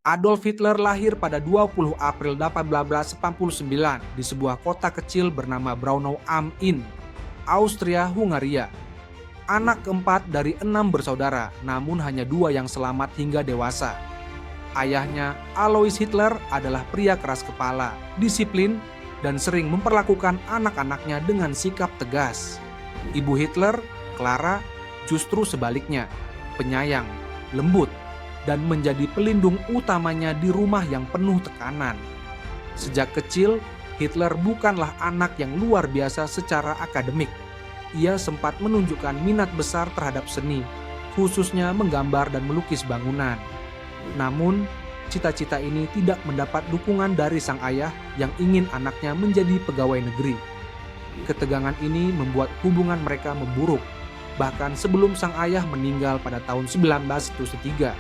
Adolf Hitler lahir pada 20 April 1889 di sebuah kota kecil bernama Braunau am Inn, Austria-Hungaria. Anak keempat dari 6 bersaudara, namun hanya 2 yang selamat hingga dewasa. Ayahnya, Alois Hitler, adalah pria keras kepala, disiplin, dan sering memperlakukan anak-anaknya dengan sikap tegas. Ibu Hitler, Clara, justru sebaliknya, penyayang, lembut, dan menjadi pelindung utamanya di rumah yang penuh tekanan. Sejak kecil, Hitler bukanlah anak yang luar biasa secara akademik. Ia sempat menunjukkan minat besar terhadap seni, khususnya menggambar dan melukis bangunan. Namun, cita-cita ini tidak mendapat dukungan dari sang ayah yang ingin anaknya menjadi pegawai negeri. Ketegangan ini membuat hubungan mereka memburuk, bahkan sebelum sang ayah meninggal pada tahun 1903.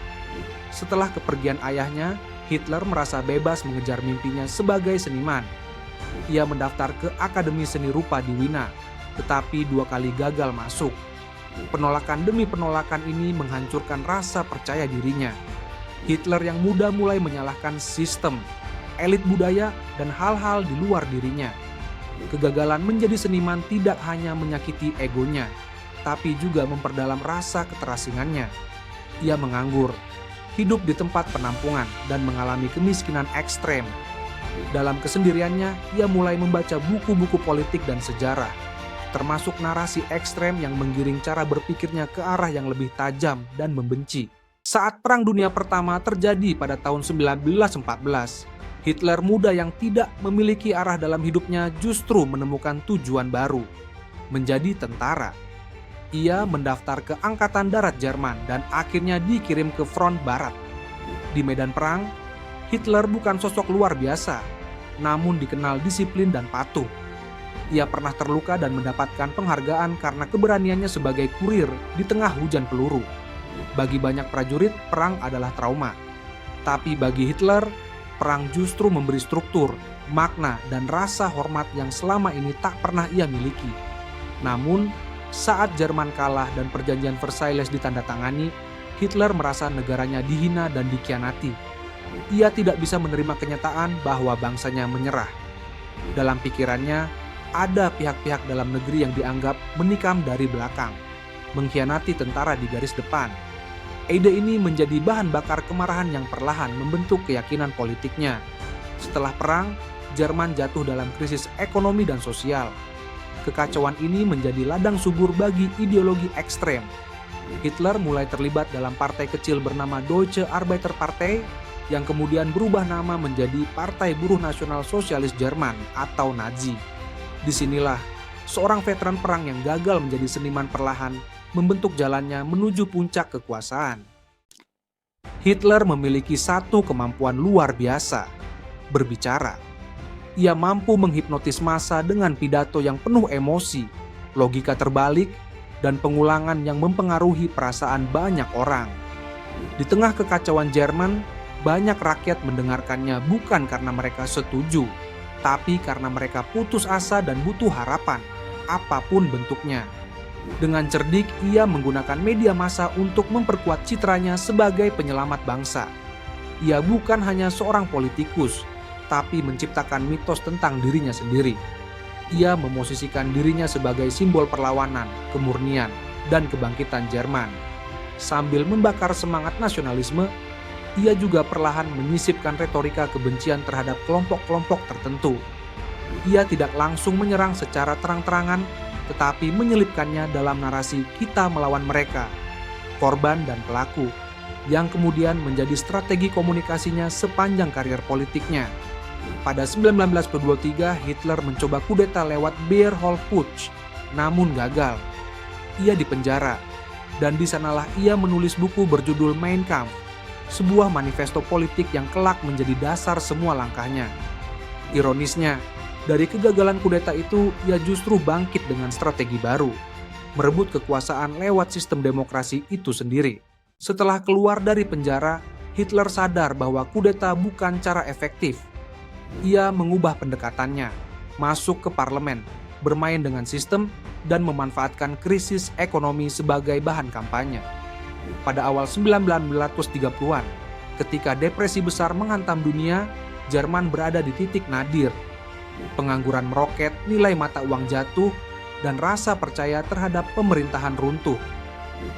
Setelah kepergian ayahnya, Hitler merasa bebas mengejar mimpinya sebagai seniman. Ia mendaftar ke Akademi Seni Rupa di Wina, tetapi 2 kali gagal masuk. Penolakan demi penolakan ini menghancurkan rasa percaya dirinya. Hitler yang muda mulai menyalahkan sistem, elit budaya, dan hal-hal di luar dirinya. Kegagalan menjadi seniman tidak hanya menyakiti egonya, tapi juga memperdalam rasa keterasingannya. Ia menganggur, hidup di tempat penampungan, dan mengalami kemiskinan ekstrem. Dalam kesendiriannya, ia mulai membaca buku-buku politik dan sejarah, termasuk narasi ekstrem yang menggiring cara berpikirnya ke arah yang lebih tajam dan membenci. Saat Perang Dunia Pertama terjadi pada tahun 1914, Hitler muda yang tidak memiliki arah dalam hidupnya justru menemukan tujuan baru, menjadi tentara. Ia mendaftar ke Angkatan Darat Jerman dan akhirnya dikirim ke front barat. Di medan perang, Hitler bukan sosok luar biasa, namun dikenal disiplin dan patuh. Ia pernah terluka dan mendapatkan penghargaan karena keberaniannya sebagai kurir di tengah hujan peluru. Bagi banyak prajurit, perang adalah trauma. Tapi bagi Hitler, perang justru memberi struktur, makna, dan rasa hormat yang selama ini tak pernah ia miliki. Namun, saat Jerman kalah dan perjanjian Versailles ditandatangani, Hitler merasa negaranya dihina dan dikhianati. Ia tidak bisa menerima kenyataan bahwa bangsanya menyerah. Dalam pikirannya, ada pihak-pihak dalam negeri yang dianggap menikam dari belakang, mengkhianati tentara di garis depan. Ide ini menjadi bahan bakar kemarahan yang perlahan membentuk keyakinan politiknya. Setelah perang, Jerman jatuh dalam krisis ekonomi dan sosial. Kekacauan ini menjadi ladang subur bagi ideologi ekstrem. Hitler mulai terlibat dalam partai kecil bernama Deutsche Arbeiterpartei yang kemudian berubah nama menjadi Partai Buruh Nasional Sosialis Jerman atau Nazi. Disinilah seorang veteran perang yang gagal menjadi seniman perlahan membentuk jalannya menuju puncak kekuasaan. Hitler memiliki satu kemampuan luar biasa, berbicara. Ia mampu menghipnotis massa dengan pidato yang penuh emosi, logika terbalik, dan pengulangan yang mempengaruhi perasaan banyak orang. Di tengah kekacauan Jerman, banyak rakyat mendengarkannya bukan karena mereka setuju, tapi karena mereka putus asa dan butuh harapan, apapun bentuknya. Dengan cerdik, ia menggunakan media massa untuk memperkuat citranya sebagai penyelamat bangsa. Ia bukan hanya seorang politikus, tapi menciptakan mitos tentang dirinya sendiri. Ia memosisikan dirinya sebagai simbol perlawanan, kemurnian, dan kebangkitan Jerman. Sambil membakar semangat nasionalisme, ia juga perlahan menyisipkan retorika kebencian terhadap kelompok-kelompok tertentu. Ia tidak langsung menyerang secara terang-terangan, tetapi menyelipkannya dalam narasi kita melawan mereka, korban dan pelaku, yang kemudian menjadi strategi komunikasinya sepanjang karir politiknya. Pada 1923, Hitler mencoba kudeta lewat Beer-Hall-Putsch, namun gagal. Ia dipenjara, dan di sanalah ia menulis buku berjudul Mein Kampf, sebuah manifesto politik yang kelak menjadi dasar semua langkahnya. Ironisnya, dari kegagalan kudeta itu, ia justru bangkit dengan strategi baru, merebut kekuasaan lewat sistem demokrasi itu sendiri. Setelah keluar dari penjara, Hitler sadar bahwa kudeta bukan cara efektif. Ia mengubah pendekatannya, masuk ke parlemen, bermain dengan sistem, dan memanfaatkan krisis ekonomi sebagai bahan kampanye. Pada awal 1930-an, Ketika depresi besar menghantam dunia, Jerman berada di titik nadir. Pengangguran meroket, nilai mata uang jatuh, dan rasa percaya terhadap pemerintahan runtuh.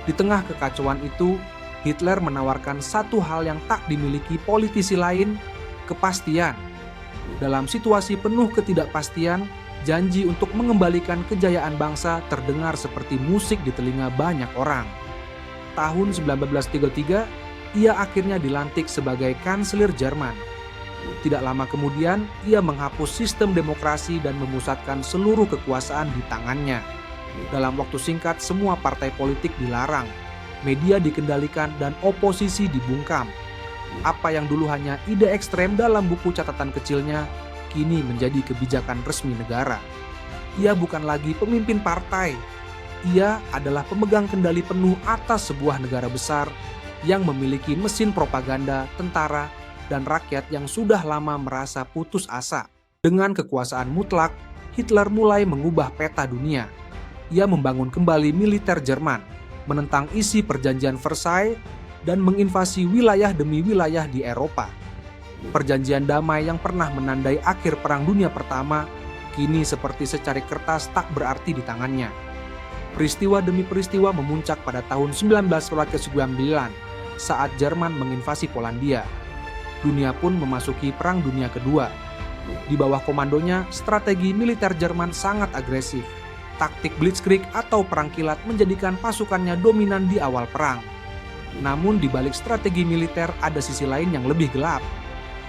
Di tengah kekacauan itu, Hitler menawarkan satu hal yang tak dimiliki politisi lain, kepastian. Dalam situasi penuh ketidakpastian, janji untuk mengembalikan kejayaan bangsa terdengar seperti musik di telinga banyak orang. Tahun 1933, ia akhirnya dilantik sebagai kanselir Jerman. Tidak lama kemudian, ia menghapus sistem demokrasi dan memusatkan seluruh kekuasaan di tangannya. Dalam waktu singkat, semua partai politik dilarang, media dikendalikan, dan oposisi dibungkam. Apa yang dulu hanya ide ekstrem dalam buku catatan kecilnya, kini menjadi kebijakan resmi negara. Ia bukan lagi pemimpin partai. Ia adalah pemegang kendali penuh atas sebuah negara besar yang memiliki mesin propaganda, tentara, dan rakyat yang sudah lama merasa putus asa. Dengan kekuasaan mutlak, Hitler mulai mengubah peta dunia. Ia membangun kembali militer Jerman, menentang isi perjanjian Versailles, dan menginvasi wilayah demi wilayah di Eropa. Perjanjian damai yang pernah menandai akhir Perang Dunia Pertama, kini seperti secari kertas tak berarti di tangannya. Peristiwa demi peristiwa memuncak pada tahun 1919 saat Jerman menginvasi Polandia. Dunia pun memasuki Perang Dunia Kedua. Di bawah komandonya, strategi militer Jerman sangat agresif. Taktik Blitzkrieg atau perang kilat menjadikan pasukannya dominan di awal perang. Namun di balik strategi militer ada sisi lain yang lebih gelap.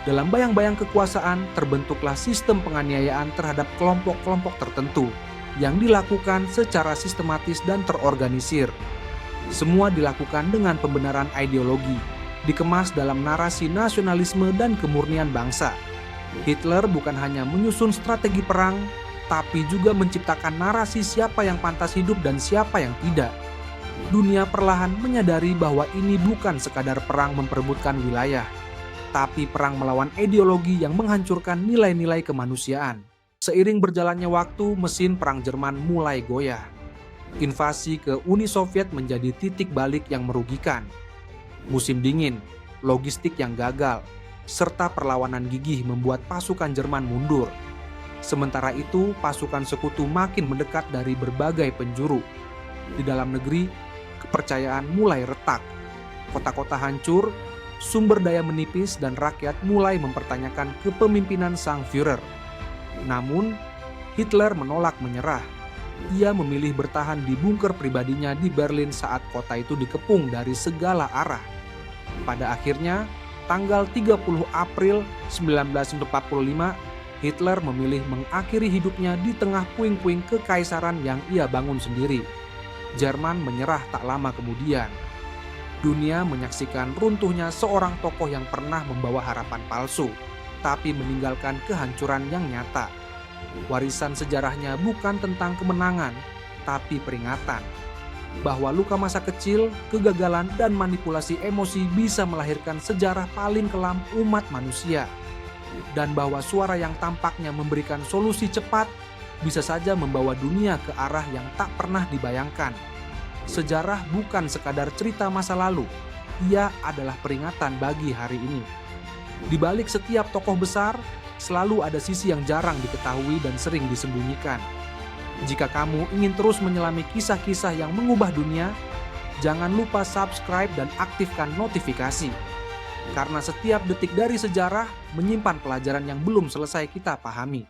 Dalam bayang-bayang kekuasaan terbentuklah sistem penganiayaan terhadap kelompok-kelompok tertentu yang dilakukan secara sistematis dan terorganisir. Semua dilakukan dengan pembenaran ideologi, dikemas dalam narasi nasionalisme dan kemurnian bangsa. Hitler bukan hanya menyusun strategi perang, tapi juga menciptakan narasi siapa yang pantas hidup dan siapa yang tidak. Dunia perlahan menyadari bahwa ini bukan sekadar perang memperebutkan wilayah, tapi perang melawan ideologi yang menghancurkan nilai-nilai kemanusiaan. Seiring berjalannya waktu, mesin perang Jerman mulai goyah. Invasi ke Uni Soviet menjadi titik balik yang merugikan. Musim dingin, logistik yang gagal, serta perlawanan gigih membuat pasukan Jerman mundur. Sementara itu, pasukan sekutu makin mendekat dari berbagai penjuru. Di dalam negeri, kepercayaan mulai retak. Kota-kota hancur, sumber daya menipis, dan rakyat mulai mempertanyakan kepemimpinan sang Führer. Namun, Hitler menolak menyerah. Ia memilih bertahan di bunker pribadinya di Berlin saat kota itu dikepung dari segala arah. Pada akhirnya, tanggal 30 April 1945, Hitler memilih mengakhiri hidupnya di tengah puing-puing kekaisaran yang ia bangun sendiri. Jerman menyerah tak lama kemudian. Dunia menyaksikan runtuhnya seorang tokoh yang pernah membawa harapan palsu, tapi meninggalkan kehancuran yang nyata. Warisan sejarahnya bukan tentang kemenangan, tapi peringatan bahwa luka masa kecil, kegagalan, dan manipulasi emosi bisa melahirkan sejarah paling kelam umat manusia. Dan bahwa suara yang tampaknya memberikan solusi cepat bisa saja membawa dunia ke arah yang tak pernah dibayangkan. Sejarah bukan sekadar cerita masa lalu, ia adalah peringatan bagi hari ini. Di balik setiap tokoh besar, selalu ada sisi yang jarang diketahui dan sering disembunyikan. Jika kamu ingin terus menyelami kisah-kisah yang mengubah dunia, jangan lupa subscribe dan aktifkan notifikasi. Karena setiap detik dari sejarah menyimpan pelajaran yang belum selesai kita pahami.